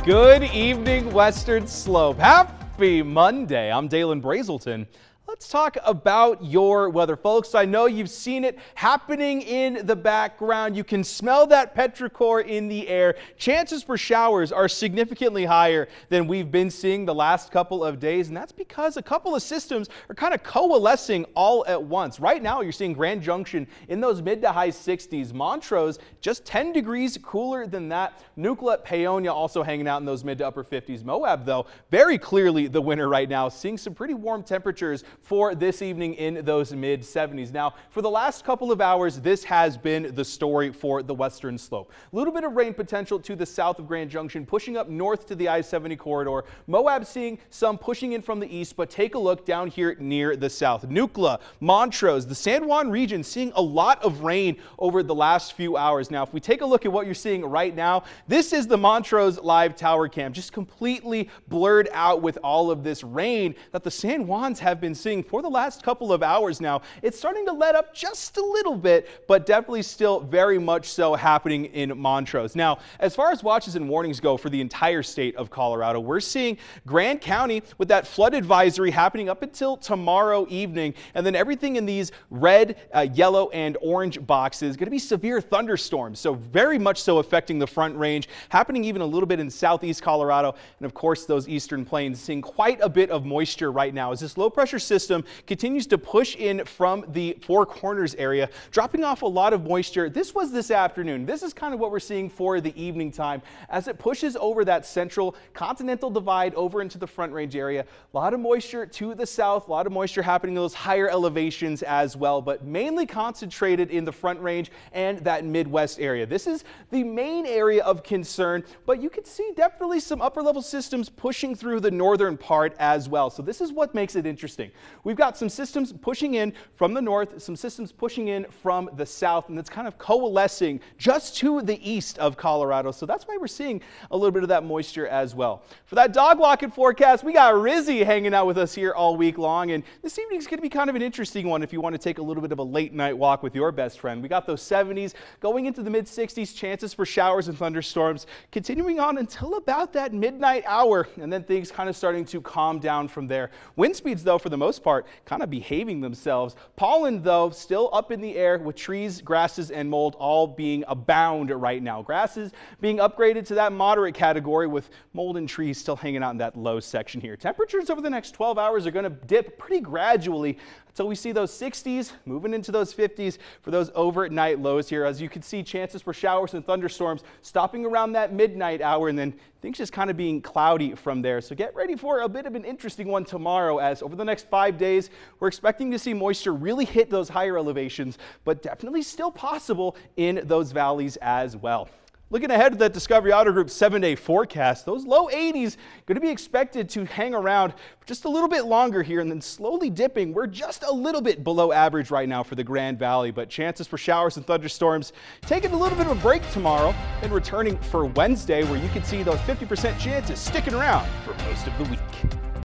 Good evening, Western Slope. Happy Monday. I'm Dalen Brazelton. Let's talk about your weather, folks. I know you've seen it happening in the background. You can smell that petrichor in the air. Chances for showers are significantly higher than we've been seeing the last couple of days, and that's because a couple of systems are kind of coalescing all at once. Right now, you're seeing Grand Junction in those mid to high 60s. Montrose just 10 degrees cooler than that. Nuclear, Paonia also hanging out in those mid to upper 50s. Moab, though, very clearly the winner right now, seeing some pretty warm temperatures for this evening in those mid 70s. Now, for the last couple of hours, this has been the story for the Western Slope. A little bit of rain potential to the south of Grand Junction, pushing up north to the I-70 corridor. Moab seeing some pushing in from the east, but take a look down here near the south. Nuclear, Montrose, the San Juan region seeing a lot of rain over the last few hours. Now, if we take a look at what you're seeing right now, this is the Montrose live tower cam, just completely blurred out with all of this rain that the San Juans have been seeing for the last couple of hours now. It's starting to let up just a little bit, but definitely still very much so happening in Montrose. Now, as far as watches and warnings go for the entire state of Colorado, we're seeing Grand County with that flood advisory happening up until tomorrow evening, and then everything in these red, yellow, and orange boxes going to be severe thunderstorms, so very much so affecting the Front Range, happening even a little bit in southeast Colorado, and of course those eastern plains seeing quite a bit of moisture right now as this low pressure system continues to push in from the Four Corners area, dropping off a lot of moisture. This was this afternoon. This is kind of what we're seeing for the evening time as it pushes over that central continental divide over into the Front Range area. A lot of moisture to the south, a lot of moisture happening in those higher elevations as well, but mainly concentrated in the Front Range and that Midwest area. This is the main area of concern, but you can see definitely some upper level systems pushing through the northern part as well. So this is what makes it interesting. We've got some systems pushing in from the north, some systems pushing in from the south, and it's kind of coalescing just to the east of Colorado. So that's why we're seeing a little bit of that moisture as well. For that dog walking forecast, we got Rizzy hanging out with us here all week long, and this evening is going to be kind of an interesting one if you want to take a little bit of a late night walk with your best friend. We got those 70s going into the mid 60s, chances for showers and thunderstorms continuing on until about that midnight hour, and then things kind of starting to calm down from there. Wind speeds, though, for the most part, kind of behaving themselves. Pollen, though, still up in the air with trees, grasses, and mold all being abound right now. Grasses being upgraded to that moderate category with mold and trees still hanging out in that low section here. Temperatures over the next 12 hours are going to dip pretty gradually until we see those 60s moving into those 50s for those overnight lows here. As you can see, chances for showers and thunderstorms stopping around that midnight hour, and then things just kind of being cloudy from there. So get ready for a bit of an interesting one tomorrow, as over the next 5 days, we're expecting to see moisture really hit those higher elevations, but definitely still possible in those valleys as well. Looking ahead to that Discovery Auto Group 7-day forecast, those low 80s going to be expected to hang around for just a little bit longer here and then slowly dipping. We're just a little bit below average right now for the Grand Valley, but chances for showers and thunderstorms taking a little bit of a break tomorrow and returning for Wednesday, where you can see those 50% chances sticking around for most of the week.